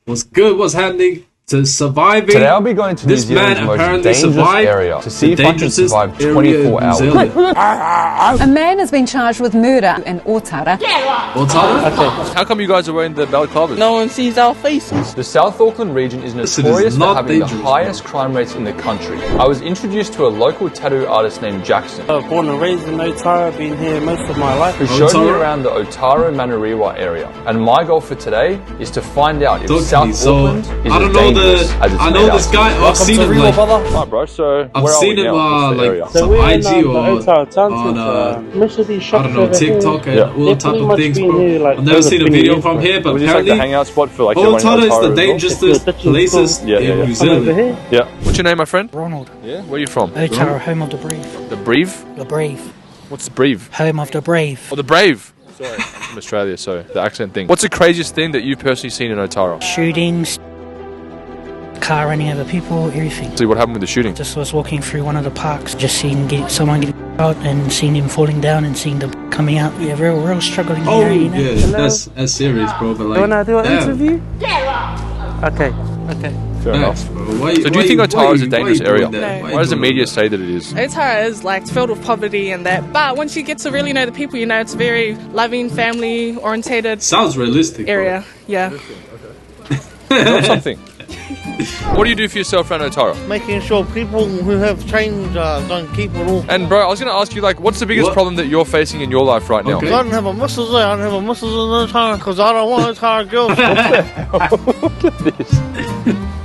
What's good? What's happening? To surviving. Today I'll be going to New this Zealand's man most apparently dangerous survived area to see the if I can dangerousest survive area 24 in New Zealand. hours. A man has been charged with murder in Otara. Otara? How come you guys are wearing the balaclavas? No one sees our faces. The South Auckland region is Listen, notorious it's for not having dangerous, the highest crime rates in the country. I was introduced to a local tattoo artist named Jackson, Born and raised in Otara, been here most of my life. who showed me Otara? around the Otaru Manariwa area. And my goal for today is to find out if Talk to South me. So, Auckland is I don't as know dangerous as it's I know made this out guy. to be. I've seen him like, Alright, bro, so I've where seen are we him now? What's the area? like So some we're in IG the or Otara town on centre. Most of these I shops don't know, over here, TikTok and Yeah. all they've type pretty of much things, been bro. here, like, I've never over seen a 20 video years, from bro. here, but Was this like a apparently hangout spot for like everyone in Otara is Otaru the as well? dangerousest That's places Yeah, yeah, in yeah. New Come over Zealand. here. Yeah. What's your name, my friend? Ronald, Yeah. Where are you from? Otara, home of the brave. The Brave? The brave. What's the Brave? Home of the brave. Oh, the Brave. Sorry, I'm from Australia, so the accent thing. What's the craziest thing that you've personally seen in Otara? Shootings, car running over people, everything. See what happened with the shooting? Just was walking through one of the parks, just seeing someone getting out and seeing him falling down and seeing them coming out. Yeah, real struggling Oh area, you know. yeah, that's serious, bro. But like, You wanna do an damn. interview? Okay. Fair Nice, enough. bro. Why, So do you think Otara is a dangerous area? No. Why does the media say that it is? Otara is like filled with poverty and that, but once you get to really know the people, you know it's a very loving, family orientated Sounds realistic, bro. area. Yeah. Drop something. What do you do for yourself around Otara? Making sure people who have change don't keep it all. And bro, I was going to ask you, like, what's the biggest What? problem that you're facing in your life right now? Okay. I don't have a missus there. I don't have a missus in Otara because I don't want Otara girls.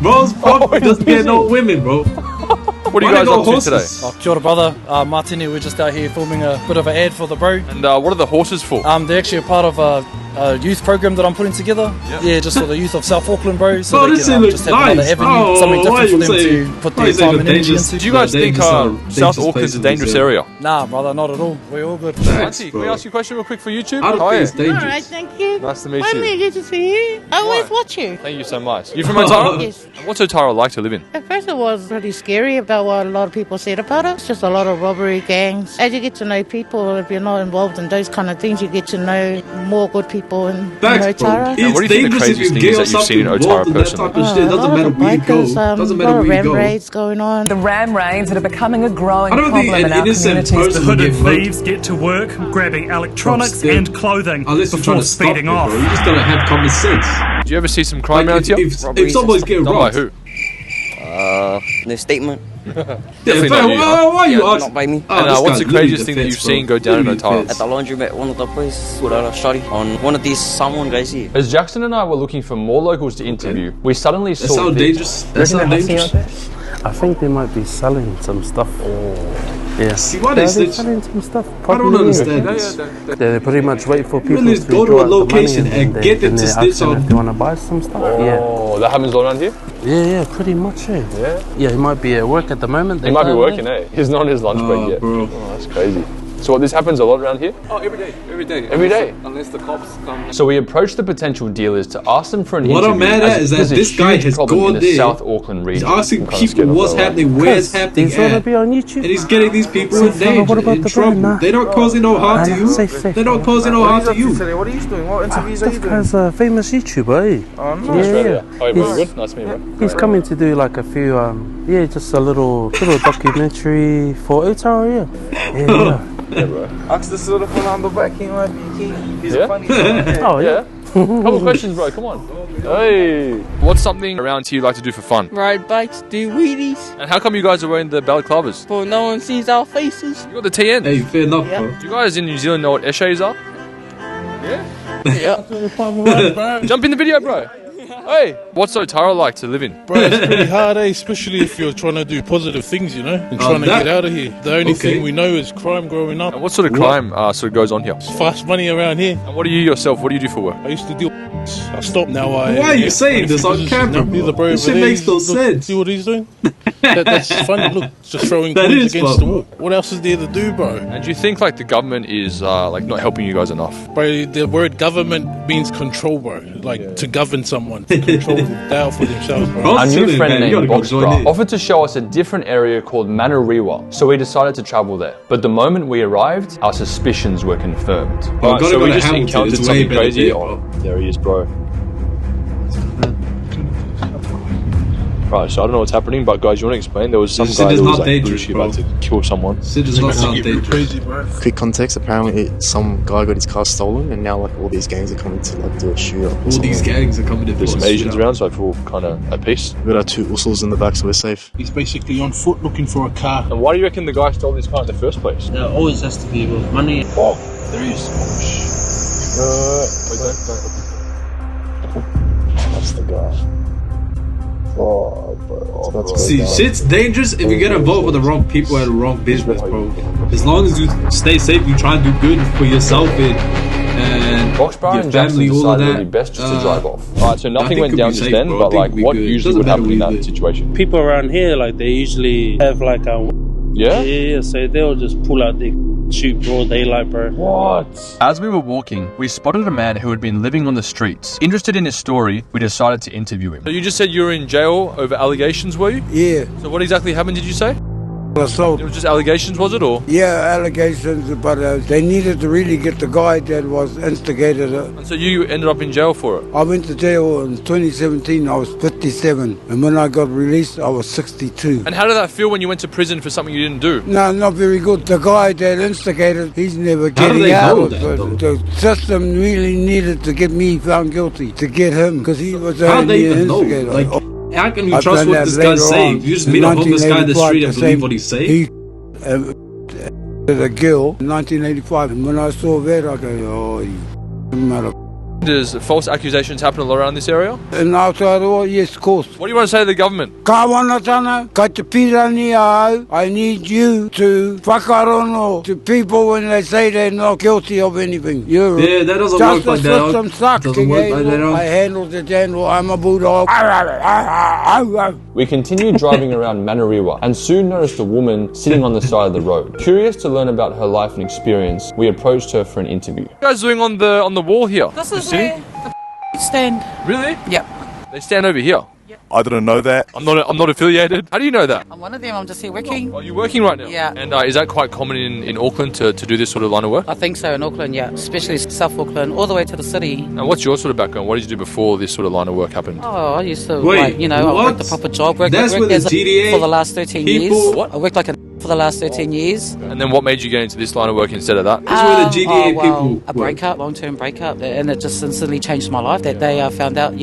Bro's probably doesn't get no women, bro. What are you Why guys they up got to today? horses? Kia ora, brother. Martini, we're just out here filming a bit of an ad for the bro. And what are the horses for? They're actually a part of a youth program that I'm putting together. Yep. Yeah, just for the youth of South Auckland, bro. So Bro, they this can thing looks just have another nice. avenue, Oh, something why different for them you to put why their you say time the and energy dangerous- into. Do you guys think dangerous South place Auckland's a in dangerous New area? Nah, brother, not at all. We're all good. Thanks, Auntie, can we bro. ask you a question real quick for YouTube? I don't How are think you? it's dangerous. Alright, thank you. Nice to meet Finally, you. good to see you. I always watch you. Thank you so much. You from Otara? Yes. And what's Otara like to live in? At first it was pretty scary about what a lot of people said about it. It's just a lot of robbery gangs. As you get to know people, if you're not involved in those kind of things, you get to know more good people in Facts, bro. Otara. And what It's do you think the dangerous if craziest you thing get is that you've seen in yourself Otara involved in that type personally? of shit. A Doesn't lot matter of where you go. bikers, Doesn't a matter lot of where you ram go. raids going on. The ram raids that are becoming a growing I don't think problem in an our innocent communities. person would Hooded get murdered. thieves get to work grabbing electronics Stop. and clothing Unless you're trying before to stop speeding it, off. bro. You just gotta have common sense. Do you ever see some crime Like around here? if someone's getting Done by robbed, who? The statement. Definitely not you. why are you Yeah, asking? not by me. Oh, And this what's guy's the craziest thing that literally you've seen go defense, down in bro. Otara? Literally At the laundromat, one of the places with a study on one of these someone guys here. As Jackson and I were looking for more locals to interview, we suddenly That saw sounds Vic. dangerous. That sounds dangerous. I think they might be selling some stuff. Yeah. See, why they snitch? selling some stuff? I don't understand this. They pretty much wait for people Really, to go to draw a out the money location and then get them then to they snitch ask them on- if they want to buy some stuff. Oh, that happens all around here? Yeah, pretty much. Yeah, he might be at work at the moment. He might be working, eh? He's not on his lunch break Oh, yet. bro. Oh, that's crazy. So what, this happens a lot around here? Oh, every day. Every day? Unless the cops come. So we approached the potential dealers to ask them for an What interview. I'm mad as at is that there's a this guy huge has problem gone in the there. South Auckland He's region. asking I'm kinda people scared of what's that one. happening, where it's happening He's gonna at. be on YouTube. And he's getting these people in Fella, danger, what about in the trouble. brand, nah? They're not causing no harm to Nah, you. safe. They're not causing no harm to you. What are you doing? What interviews This guy's a famous YouTuber, eh? Oh, no. Australia. Oh, you're He's- good? Nice to meet you, bro. He's coming to do like a few, just a little documentary for Otara, yeah. Yeah, bro. Ask the sort of one on the back. He might be keen. He's Yeah? a funny guy. Oh, Yeah? Couple questions, bro. Come on. Hey. What's something around here you like to do for fun? Ride bikes, do wheelies, And how come you guys are wearing the balaclavas? but no one sees our faces. You got the TN. Hey, fair enough, bro. Do you guys in New Zealand know what eshays are? Yeah. Jump in the video, bro. Hey, what's Otara like to live in? Bro, it's pretty hard, especially if you're trying to do positive things, you know, and trying to get out of here. The only thing we know is crime growing up. And what sort of crime sort of goes on here? Fast money around here. And what do you yourself, what do you do for work? I used to deal. I stopped now. Why are you saying this on camera, bro? This shit makes no sense. See what he's doing? That's funny. Look, just throwing That coins is against fun, the wall. What else is there to do, bro? And do you think like the government is like not helping you guys enough? Bro, the word government means control, bro. Like to govern someone, to control power for themselves, bro. Bro, Our new chilling, friend man. You named gotta go join Boxbra in. offered to show us a different area called Manariwa, so we decided to travel there. But the moment we arrived, our suspicions were confirmed. Bro, gotta so go we to just Hamilton. encountered It's way something better crazy. there, bro. There he is, bro. Christ, I don't know what's happening, but guys, you want to explain? There was some This guy shit that is was not like dangerous, literally about to kill someone. Shit does not sound dangerous. Crazy, bro. Quick context, apparently some guy got his car stolen and now like all these gangs are coming to like do a shootout. All these gangs are coming to There's some Asians around, so I feel kind of at peace. We got our 2 Usos in the back, so we're safe. He's basically on foot looking for a car. And why do you reckon the guy stole this car in the first place? There always has to be with money. Oh, there is. That's the guy. Oh, bro. See, shit's dangerous if you get involved with the wrong people at the wrong business, bro. As long as you stay safe, you try and do good for yourself and Boxbar your and Jackson family, all of decided that. it would be best just to drive off. Alright, so nothing went could down be just safe, then, bro. but I like think what we good. usually Doesn't would matter happen in what that we do. situation? People around here, like, they usually have like a... Yeah? Yeah, so they'll just pull out their shoot broad daylight, bro. What? As we were walking, we spotted a man who had been living on the streets. Interested in his story, we decided to interview him. So you just said you were in jail over allegations, were you? Yeah. So what exactly happened, did you say? Assault. It was just allegations, was it, or? Yeah, allegations, but they needed to really get the guy that was instigated it. And so you ended up in jail for it? I went to jail in 2017, I was 57, and when I got released, I was 62. And how did that feel when you went to prison for something you didn't do? No, not very good. The guy that instigated, he's never getting out. The system really needed to get me found guilty to get him, because he was the instigator. Like, how can you trust what this guy's saying? You just meet a homeless guy in the street and believe what he's saying? He a girl in 1985, and when I saw that, I go, oh, you mother. Does false accusations happen a lot around this area? And outside all, yes, of course. What do you want to say to the government? I need you to whakarono to people when they say they're not guilty of anything. Yeah, that doesn't work like that. System sucks. Doesn't work like that. I handled the general. I'm a bulldog. We continued driving around Manariwa and soon noticed a woman sitting on the side of the road. Curious to learn about her life and experience, we approached her for an interview. What are you guys doing on the wall here? This is where the stand. Really? Yep. They stand over here. I didn't know that. I'm not affiliated. How do you know that? I'm one of them. I'm just here working. Are you working right now? Yeah. And is that quite common in Auckland to do this sort of line of work? I think so in Auckland, yeah. Especially South Auckland, all the way to the city. And what's your sort of background? What did you do before this sort of line of work happened? Oh, I used to, Wait, I worked a proper job. That's where the GDA for the last 13 people- years. What? I worked like a for the last 13 years. And then what made you get into this line of work instead of that? That's where the GDA people a breakup, long-term breakup, and it just instantly changed my life that day I found out,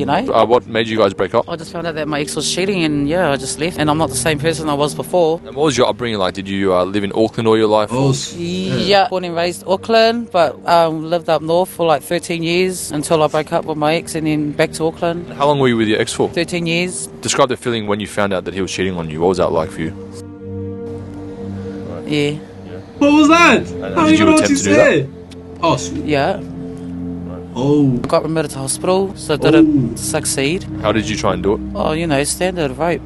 What made you guys break up? I just found out that my ex was cheating and I just left and I'm not the same person I was before. And what was your upbringing like? Did you live in Auckland all your life? Yeah, born and raised Auckland, but lived up north for like 13 years until I broke up with my ex and then back to Auckland. How long were you with your ex for? 13 years. Describe the feeling when you found out that he was cheating on you. What was that like for you? Yeah. What was that? How did you know what attempt to do said? Oh, sweet. Yeah. Oh. I got admitted to hospital, so didn't succeed. How did you try and do it? Oh, standard rope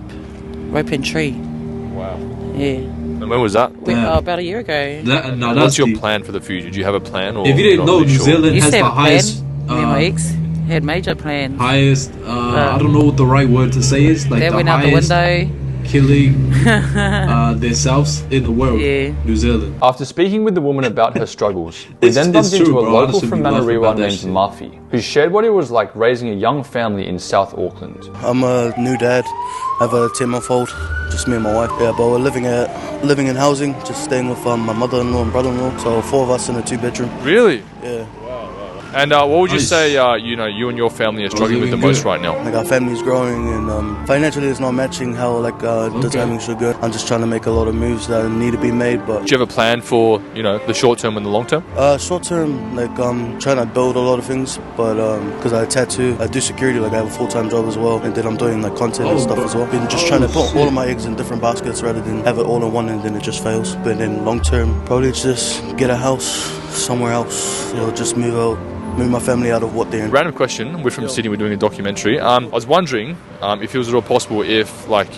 and tree. Wow. Yeah. And when was that? About a year ago. What's your plan for the future? Did you have a plan? Or if you didn't know, New Zealand has the highest. Me and my ex had major plans. Highest. I don't know what the right word to say is. Like they the went out the window. Killing themselves in the world, New Zealand. After speaking with the woman about her struggles, we then bumped into a local from Manariwa named Mafi, who shared what it was like raising a young family in South Auckland. I'm a new dad. I have a 10-month-old, just me and my wife. Yeah, but we're living in housing, just staying with my mother-in-law and brother-in-law. So 4 of us in a 2-bedroom. Really? Yeah. And what would you say, you and your family are struggling with the most right now? Like our family's growing and financially it's not matching how the timing should go. I'm just trying to make a lot of moves that need to be made. But do you have a plan for, the short term and the long term? Short term, I'm trying to build a lot of things, but because I tattoo, I do security, I have a full-time job as well, and then I'm doing content and stuff as well. Been just trying to put all of my eggs in different baskets rather than have it all in one and then it just fails. But then long term, probably just get a house somewhere else, just move my family out of what they're in. Random question. We're from Sydney. We're doing a documentary. I was wondering if it was at all possible if,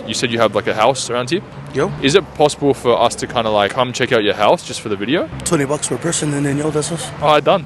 you said you have a house around here. Yo. Is it possible for us to kind of come check out your house just for the video? $20 per person, and then that's us. All right, done.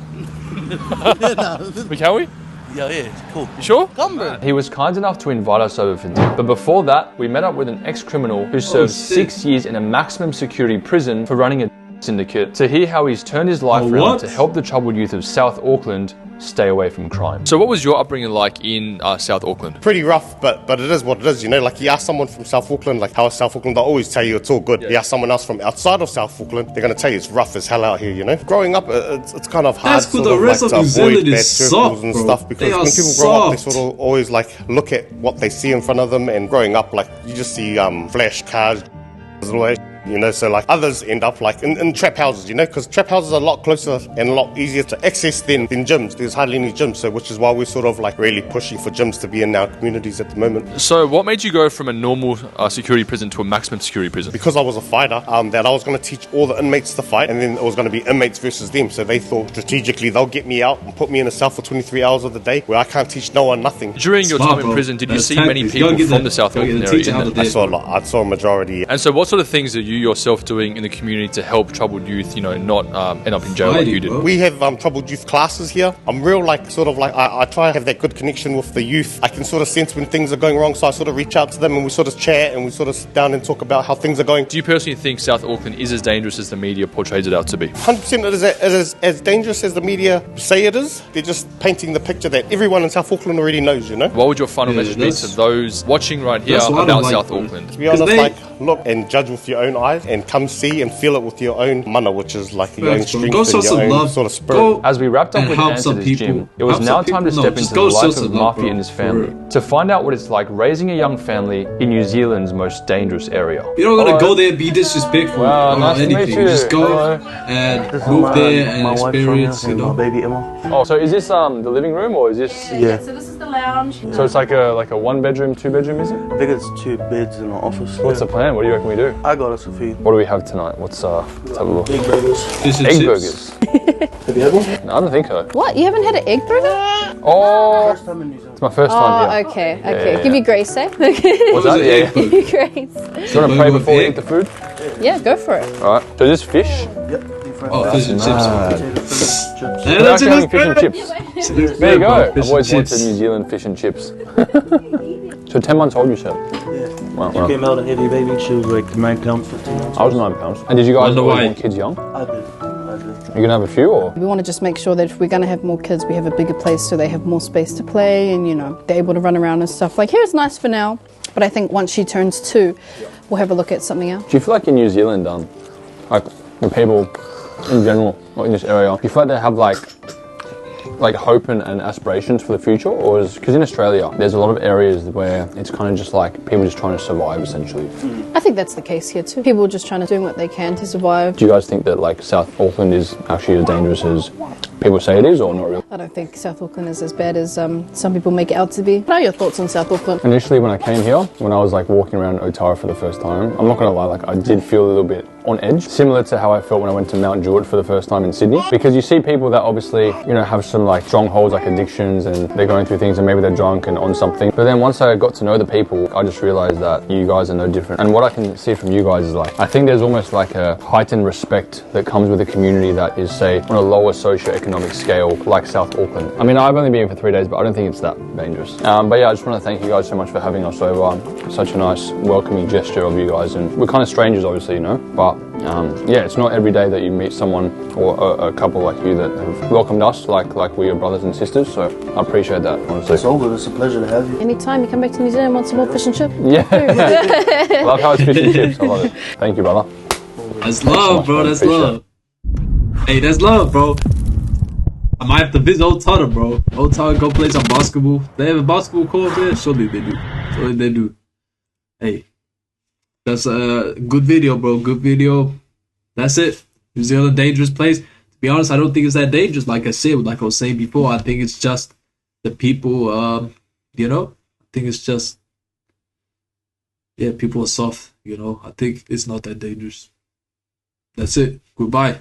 Can we? Yeah, cool. You sure? Come, bro. He was kind enough to invite us over for dinner. But before that, we met up with an ex-criminal who served 6 years in a maximum security prison for running a syndicate to hear how he's turned his life around what? to help the troubled youth of South Auckland stay away from crime. So what was your upbringing like in South Auckland? Pretty rough, but it is what it is, you know. Like, you ask someone from South Auckland, like, how is South Auckland, they'll always tell you it's all good. You ask someone else from outside of South Auckland, they're going to tell you it's rough as hell out here, you know. Growing up, it's kind of hard That's cool. sort The of, rest like, of to New Zealand avoid bad is circles soft, and bro. stuff, because They are when people grow up, they soft. sort of always, like, look at what they see in front of them, and growing up, like, you just see flash cars, all that, you know. So, like, others end up, like, in trap houses, you know, because trap houses are a lot closer and a lot easier to access than gyms. There's hardly any gyms, so which is why we're sort of, like, really pushing for gyms to be in our communities at the moment. So what made you go from a normal security prison to a maximum security prison? Because I was a fighter, that I was going to teach all the inmates to fight, and then it was going to be inmates versus them. So they thought strategically they'll get me out and put me in a cell for 23 hours of the day where I can't teach no one nothing. During your time in prison, did you see many people from the South Auckland area? I saw a lot. I saw a majority. And so what sort of things are you yourself doing in the community to help troubled youth, you know, not end up in jail like you did? We have troubled youth classes here. I'm real, like, sort of like, I try to have that good connection with the youth. I can sort of sense when things are going wrong, so I sort of reach out to them and we sort of chat and we sort of sit down and talk about how things are going. Do you personally think South Auckland is as dangerous as the media portrays it out to be? 100% it is as dangerous as the media say it is. They're just painting the picture that everyone in South Auckland already knows, you know? What would your final message be to those watching right here about South Auckland? To be honest, like, look and judge with your own eyes and come see and feel it with your own mana, which is like your own strength and your own sort of spirit. As we wrapped up with Ant at his gym, it was now time to step into the life of Murphy and his family to find out what it's like raising a young family in New Zealand's most dangerous area. You're not gonna go there and be disrespectful or nice to meet anything. you. You just go and move there and experience, you know. Baby Emma. Oh, so is this the living room or is this? Yeah. So this is the lounge. So it's like a 1 bedroom, 2 bedroom, is it? I think it's 2 beds in an office. What's the plan? What do you reckon we do? I got us a few. What do we have tonight? Let's have a look. Egg burgers. Egg burgers. Have you had one? No, I don't think so. What? You haven't had an egg burger? Oh, First time in New Zealand. it's my first time here. Okay. yeah, Give yeah. you grace, eh? What's that? Yeah. Give you grace. Do you want to pray before we eat the food? Yeah, go for it. Alright. So is this fish? Yep. Oh, fish and chips. Yeah, We're that's actually a having fish and chips. There you go. I've always wanted New Zealand fish and chips. So 10 months old, you said? Yeah. Wow. She came out a heavy baby. She was like 9 pounds, 15 months. I was 9 pounds. And did you guys always want kids young? I did. You're going to have a few, or? We want to just make sure that if we're going to have more kids, we have a bigger place so they have more space to play and, you know, they're able to run around and stuff. Like, here it's nice for now, but I think once she turns 2, we'll have a look at something else. Do you feel like in New Zealand, like the people in general, or in this area, do you feel like they have like hope and aspirations for the future, or is because in Australia there's a lot of areas where it's kind of just like people just trying to survive essentially. I think that's the case here too. People are just trying to do what they can to survive. Do you guys think that like South Auckland is actually as dangerous as people say it is, or not really? I don't think South Auckland is as bad as some people make it out to be. What are your thoughts on South Auckland? Initially when I came here, when I was like walking around Otara for the first time, I'm not gonna lie, like I did feel a little bit on edge, similar to how I felt when I went to Mount Druitt for the first time in Sydney, because you see people that obviously, you know, have some like strongholds like addictions and they're going through things and maybe they're drunk and on something, but then once I got to know the people, I just realized that you guys are no different. And what I can see from you guys is like, I think there's almost like a heightened respect that comes with a community that is, say, on a lower socioeconomic scale like South Auckland. I mean, I've only been here for 3 days, but I don't think it's that dangerous. But yeah, I just want to thank you guys so much for having us over. Such a nice welcoming gesture of you guys, and we're kind of strangers obviously, you know, but yeah, it's not every day that you meet someone or a couple like you that have welcomed us like we're your brothers and sisters, so I appreciate that, honestly. It's all good, it's a pleasure to have you. Anytime you come back to New Zealand, want some more fish and chips? Yeah. I love how it's fish and chips, I love it. Thank you, brother. That's love, bro, that's love. Hey, that's love, bro. I might have to visit Otara, bro. Otara, go play some basketball. They have a basketball court there? Surely they do. Surely they do. Hey, that's a good video, bro. Good video. That's it. New Zealand, dangerous place. To be honest, I don't think it's that dangerous. Like I said, like I was saying before, I think it's just the people, you know? I think it's just, yeah, people are soft, you know? I think it's not that dangerous. That's it. Goodbye.